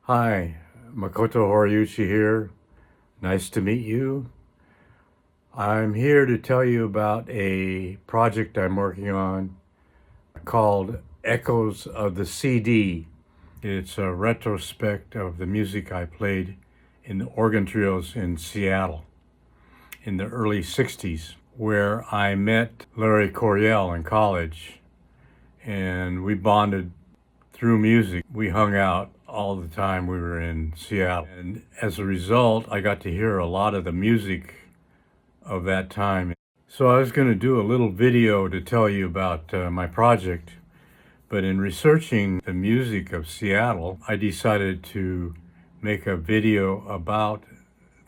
Hi, Makoto Horiuchi here. Nice to meet you. I'm here to tell you about a project I'm working on called Echoes of the CD. It's a retrospect of the music I played in the organ trios in Seattle in the early 60s, where I met Larry Coryell in college, and we bonded through music. We hung out all the time we were in Seattle. And as a result, I got to hear a lot of the music of that time. So I was going to do a little video to tell you about my project. But in researching the music of Seattle, I decided to make a video about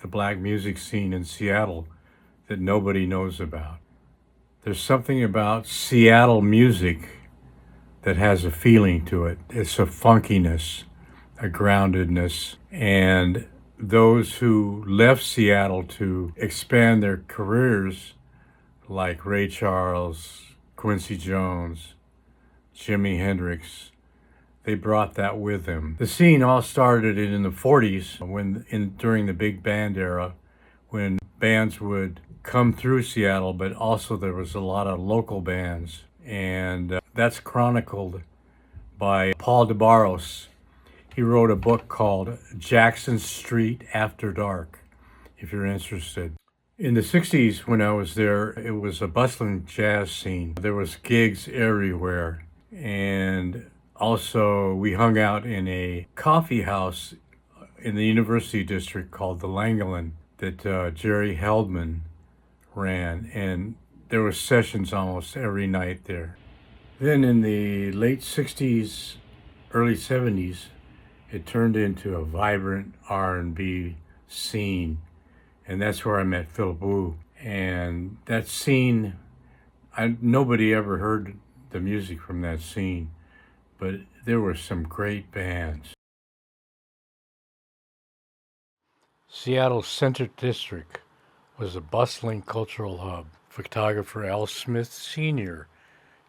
the black music scene in Seattle that nobody knows about. There's something about Seattle music that has a feeling to it. It's a funkiness, a groundedness. And those who left Seattle to expand their careers, like Ray Charles, Quincy Jones, Jimi Hendrix, they brought that with them. The scene all started in the 40s during the big band era, when bands would come through Seattle, but also there was a lot of local bands. And that's chronicled by Paul DeBarros. He wrote a book called Jackson Street After Dark, if you're interested. In the 60s, when I was there, it was a bustling jazz scene. There was gigs everywhere. And also, we hung out in a coffee house in the University District called the Langolin that Jerry Heldman ran. And there were sessions almost every night there. Then in the late 60s, early 70s, it turned into a vibrant R&B scene. And that's where I met Philip Wu. And that scene, nobody ever heard the music from that scene, but there were some great bands. Seattle's Center District was a bustling cultural hub. Photographer L. Smith Sr.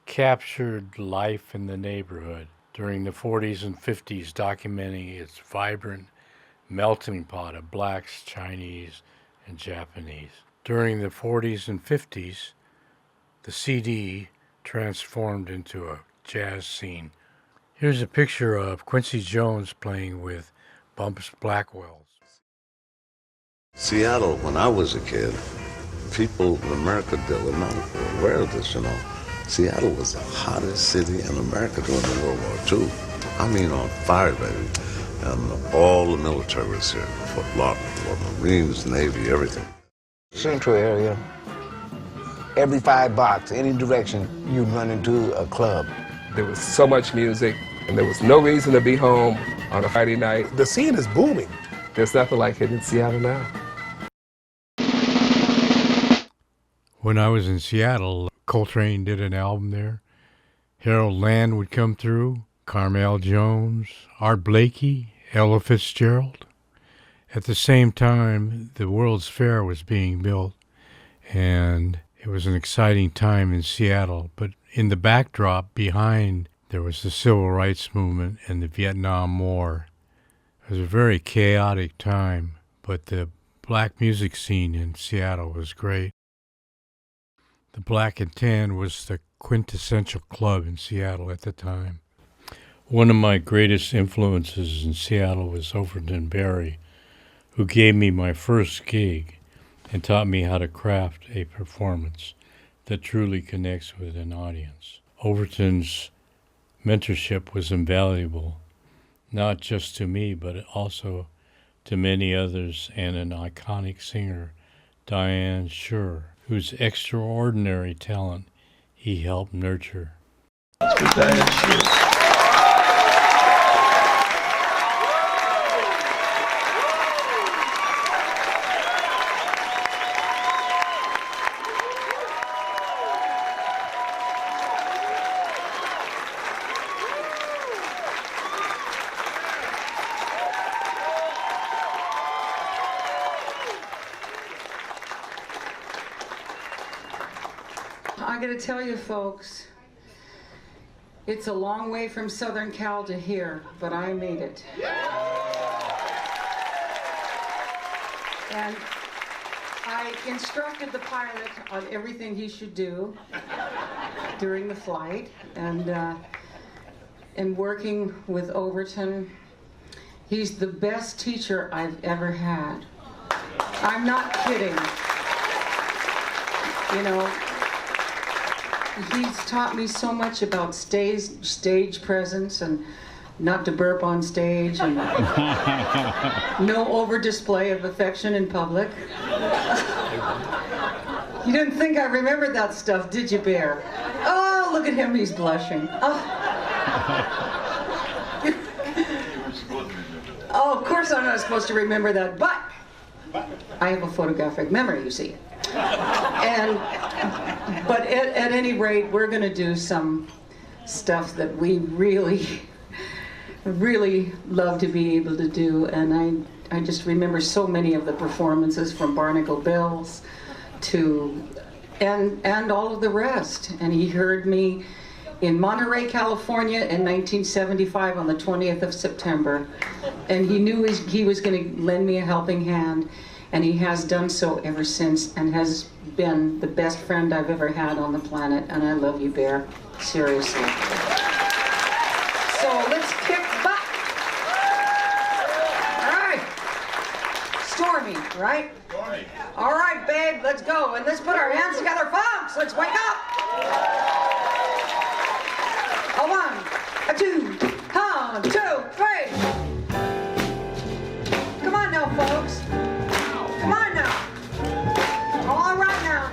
captured life in the neighborhood during the 40s and 50s, documenting its vibrant melting pot of blacks, Chinese, and Japanese. During the 40s and 50s, the CD transformed into a jazz scene. Here's a picture of Quincy Jones playing with Bumps Blackwell. Seattle, when I was a kid, people in America that were not aware of this, Seattle was the hottest city in America during the World War II. I mean, on fire, baby. And all the military was here, Fort Lauderdale, for Marines, Navy, everything. Central area, every 5 blocks, any direction, you'd run into a club. There was so much music, and there was no reason to be home on a Friday night. The scene is booming. There's nothing like it in Seattle now. When I was in Seattle, Coltrane did an album there. Harold Land would come through, Carmel Jones, Art Blakey, Ella Fitzgerald. At the same time, the World's Fair was being built, and it was an exciting time in Seattle. But in the backdrop behind, there was the Civil Rights Movement and the Vietnam War. It was a very chaotic time, but the black music scene in Seattle was great. The Black and Tan was the quintessential club in Seattle at the time. One of my greatest influences in Seattle was Overton Berry, who gave me my first gig and taught me how to craft a performance that truly connects with an audience. Overton's mentorship was invaluable, not just to me, but also to many others, and an iconic singer, Diane Schuur, whose extraordinary talent he helped nurture. Diane Schuur. I gotta tell you folks, it's a long way from Southern Cal to here, but I made it. And I instructed the pilot on everything he should do during the flight. And in working with Overton, he's the best teacher I've ever had. I'm not kidding. You know, he's taught me so much about stage presence and not to burp on stage and no over display of affection in public. You didn't think I remembered that stuff, did you, Bear? Oh, look at him, he's blushing. Oh, of course I'm not supposed to remember that, but I have a photographic memory, you see. But at any rate, we're going to do some stuff that we really love to be able to do, and I just remember so many of the performances from Barnacle Bills to and all of the rest. And he heard me in Monterey, California in 1975 on the 20th of September, and he knew he was going to lend me a helping hand, and he has done so ever since and has been the best friend I've ever had on the planet. And I love you, Bear, seriously. So let's kick butt. All right. Stormy, right? Stormy. All right, babe, let's go. And let's put our hands together, folks. Let's wake up. A one, a two, 1, 2, 3. Come on now, folks. Come on now. All right now.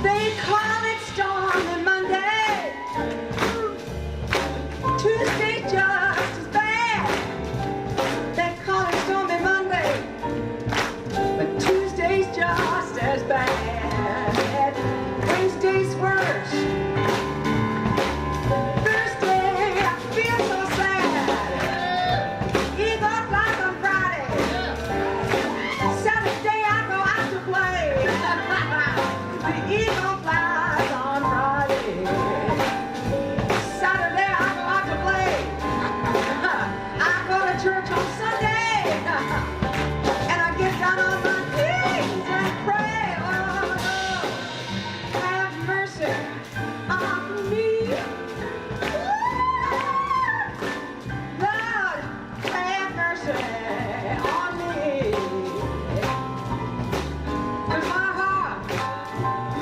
They call it Stormy Monday. Tuesday just as bad. They call it Stormy Monday, but Tuesday's just as bad. Wednesday's worse. Thursday, I feel so sad. Eagle flies on Friday. Saturday, I go out to play. The eagle flies on Friday. Saturday, I go out to play. I go to church on Sunday. And I get down on my knees and pray. Oh, have mercy on me. Lord, have mercy on me. 'Cause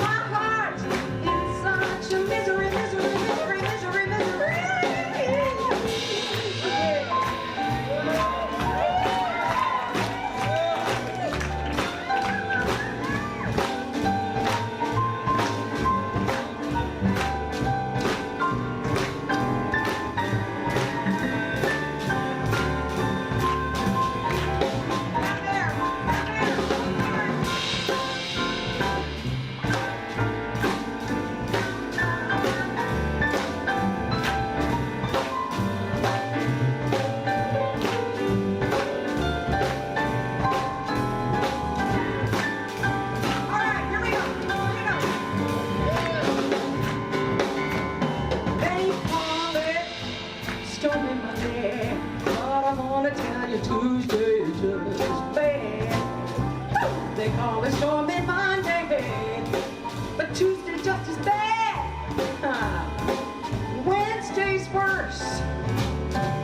my heart is such a misery, misery, misery, misery, misery. All right, here we go. They call it Stormy Monday, but I'm gonna tell you Tuesday is just bad. They call it Stormy Monday, but Tuesday just as bad. Wednesday's worse.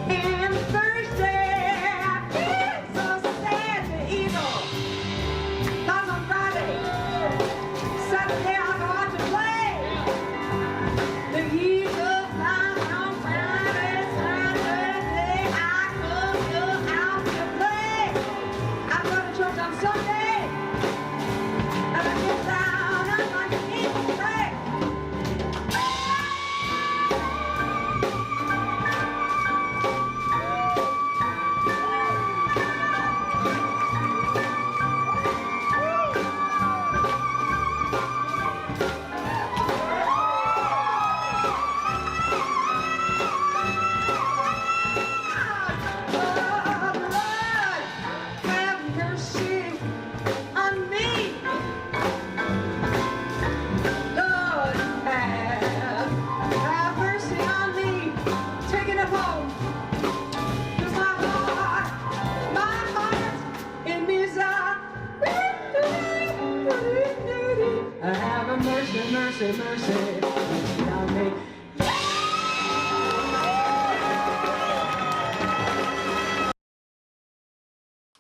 And Thursday, I feel so sad. The eagle flies on Friday. Saturday, I go out to play. The eagle flies on Friday. Saturday, I go out to play. I go to church on Sunday. And I get down on my knees and pray.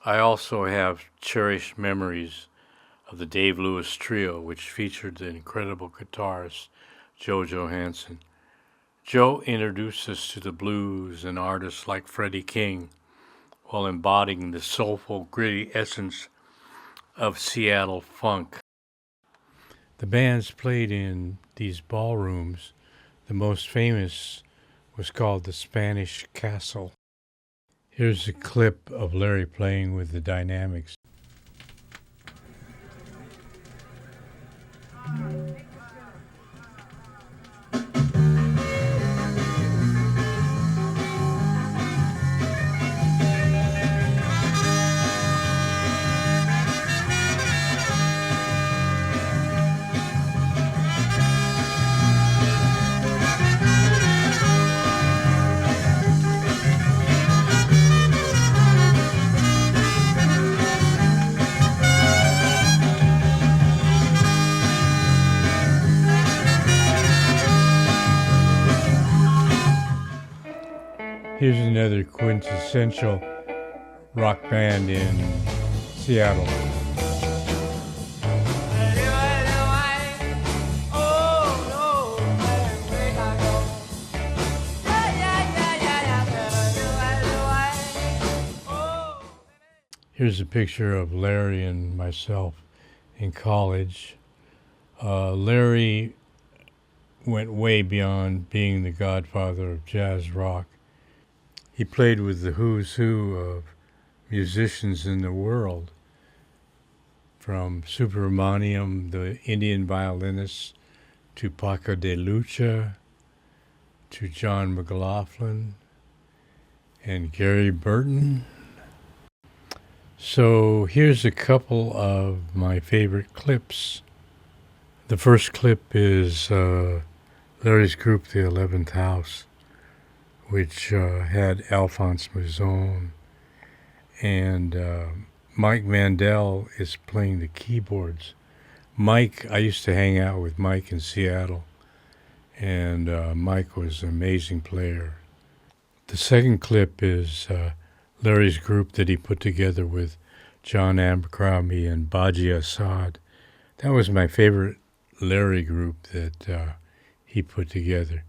I also have cherished memories of the Dave Lewis Trio, which featured the incredible guitarist Joe Johansson. Joe introduced us to the blues and artists like Freddie King while embodying the soulful, gritty essence of Seattle funk. The bands played in these ballrooms. The most famous was called the Spanish Castle. Here's a clip of Larry playing with the Dynamics. Here's another quintessential rock band in Seattle. Here's a picture of Larry and myself in college. Larry went way beyond being the godfather of jazz rock. He played with the who's who of musicians in the world, from Subramaniam, the Indian violinist, to Paco de Lucia, to John McLaughlin, and Gary Burton. So here's a couple of my favorite clips. The first clip is Larry's group, the 11th House, which had Alphonse Mouzon, and Mike Mandel is playing the keyboards. Mike, I used to hang out with Mike in Seattle, and Mike was an amazing player. The second clip is Larry's group that he put together with John Abercrombie and Baji Assad. That was my favorite Larry group that he put together.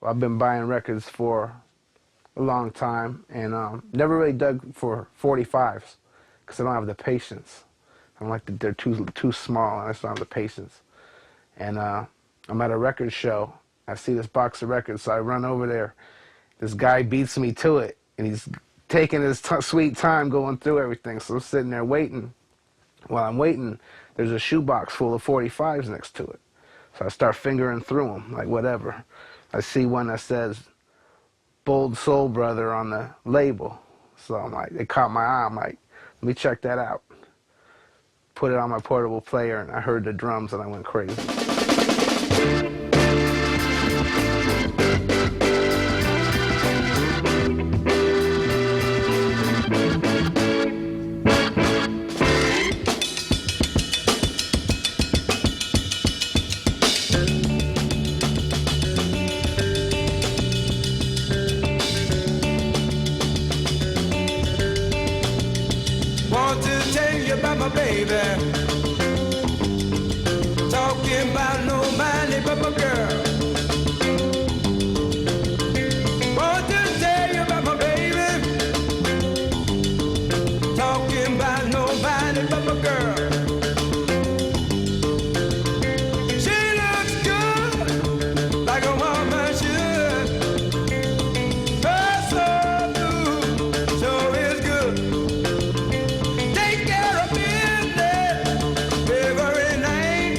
I've been buying records for a long time, and never really dug for 45s because I don't have the patience. I don't like that they're too small, and I just don't have the patience. And I'm at a record show. I see this box of records, so I run over there. This guy beats me to it, and he's taking his sweet time going through everything. So I'm sitting there waiting. While I'm waiting, there's a shoebox full of 45s next to it. So I start fingering through them, like whatever. I see one that says Bold Soul Brother on the label. So I'm like, it caught my eye. I'm like, let me check that out. Put it on my portable player, and I heard the drums, and I went crazy. Want to tell you about my baby. Talking about nobody but my girl. Want to tell you about my baby. Talking about nobody but my girl. She looks good, like a woman should. Her soul blue, so is good. Take care of business every night.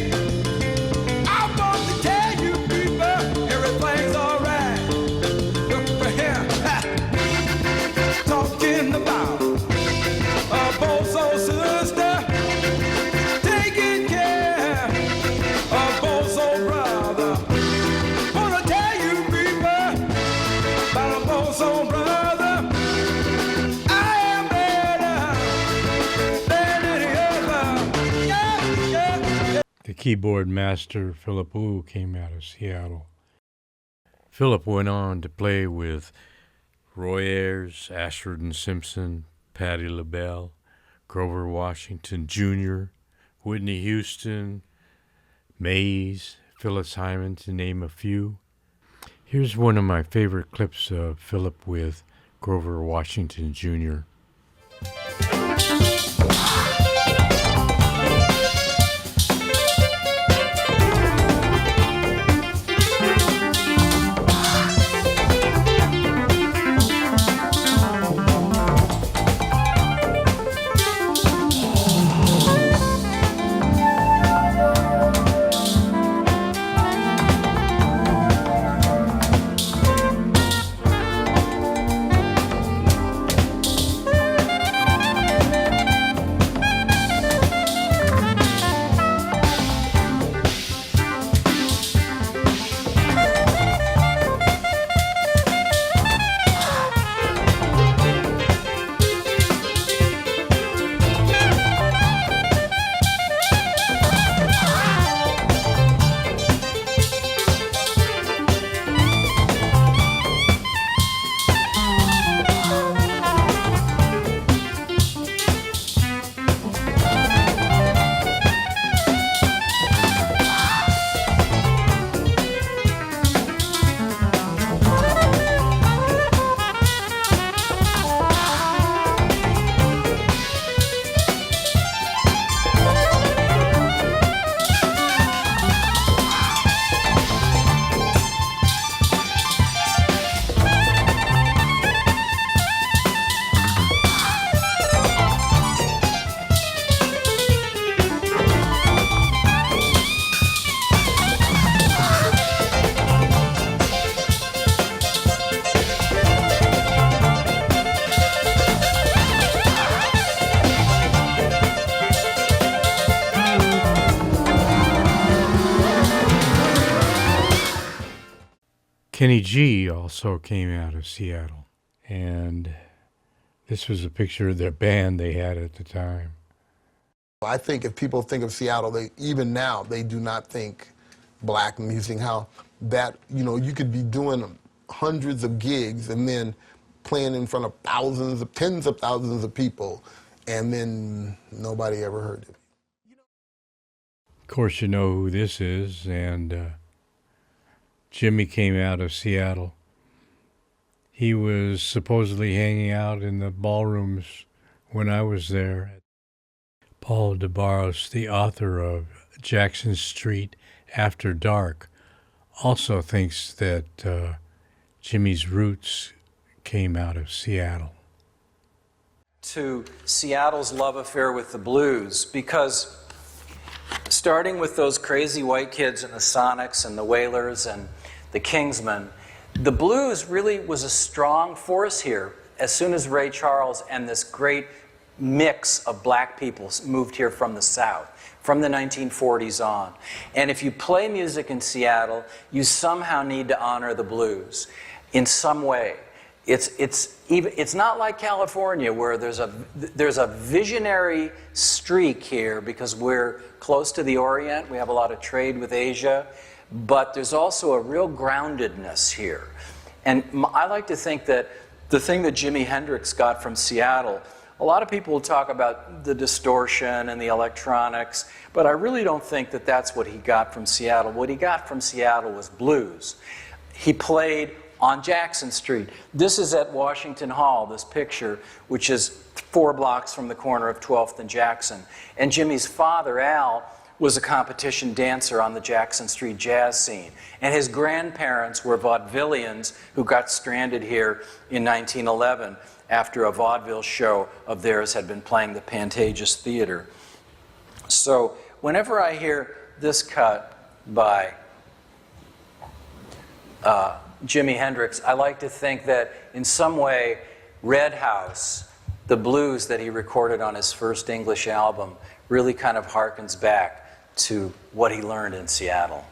I want to tell you people everything's alright. Look for him, talking about a both soul sister, taking care of both soul brother. Wanna tell you people about a both soul brother. I am better than any other. Yeah, yeah, yeah. The keyboard master Philip Wu came out of Seattle. Philip went on to play with Roy Ayers, Ashford and Simpson, Patti LaBelle, Grover Washington Jr., Whitney Houston, Mays, Phyllis Hyman, to name a few. Here's one of my favorite clips of Philip with Grover Washington Jr. Kenny G also came out of Seattle, and this was a picture of their band they had at the time. I think if people think of Seattle, even now, they do not think black music, how that, you could be doing hundreds of gigs and then playing in front of tens of thousands of people, and then nobody ever heard it. Of course, you know who this is, and Jimmy came out of Seattle. He was supposedly hanging out in the ballrooms when I was there. Paul DeBarros, the author of Jackson Street After Dark, also thinks that Jimmy's roots came out of Seattle. To Seattle's love affair with the blues, because starting with those crazy white kids and the Sonics and the Wailers and the Kingsmen, the blues really was a strong force here as soon as Ray Charles and this great mix of black people moved here from the South, from the 1940s on. And if you play music in Seattle, you somehow need to honor the blues in some way. It's not like California where there's a visionary streak here because we're close to the Orient. We have a lot of trade with Asia, but there's also a real groundedness here. And I like to think that the thing that Jimi Hendrix got from Seattle, a lot of people will talk about the distortion and the electronics, but I really don't think that that's what he got from Seattle. What he got from Seattle was blues. He played on Jackson Street. This is at Washington Hall, this picture, which is 4 blocks from the corner of 12th and Jackson. And Jimmy's father, Al, was a competition dancer on the Jackson Street jazz scene. And his grandparents were vaudevillians who got stranded here in 1911 after a vaudeville show of theirs had been playing the Pantages Theater. So whenever I hear this cut by Jimi Hendrix, I like to think that in some way Red House, the blues that he recorded on his first English album, really kind of harkens back to what he learned in Seattle.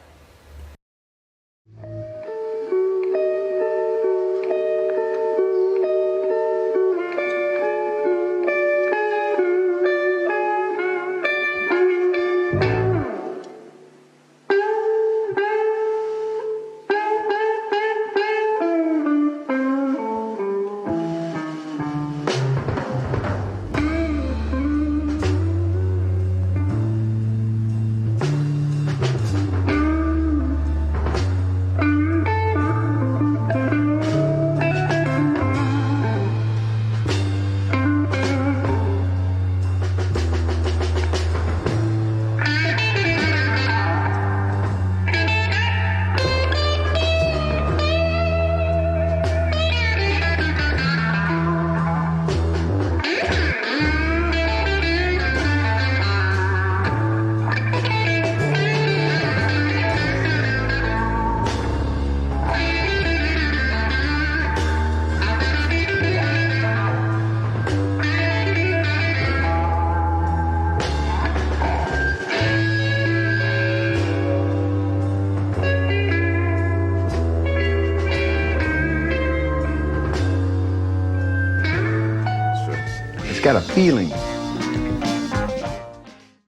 It's got a feeling.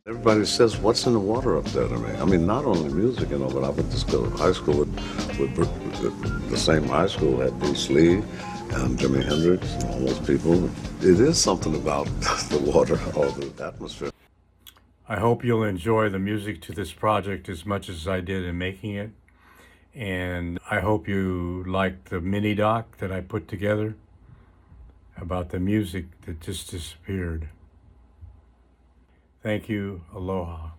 Everybody says, what's in the water up there to me? I mean, not only music, you know, but I went to school, high school with the same high school had Bruce Lee and Jimi Hendrix and all those people. It is something about the water or the atmosphere. I hope you'll enjoy the music to this project as much as I did in making it. And I hope you like the mini doc that I put together about the music that just disappeared. Thank you. Aloha.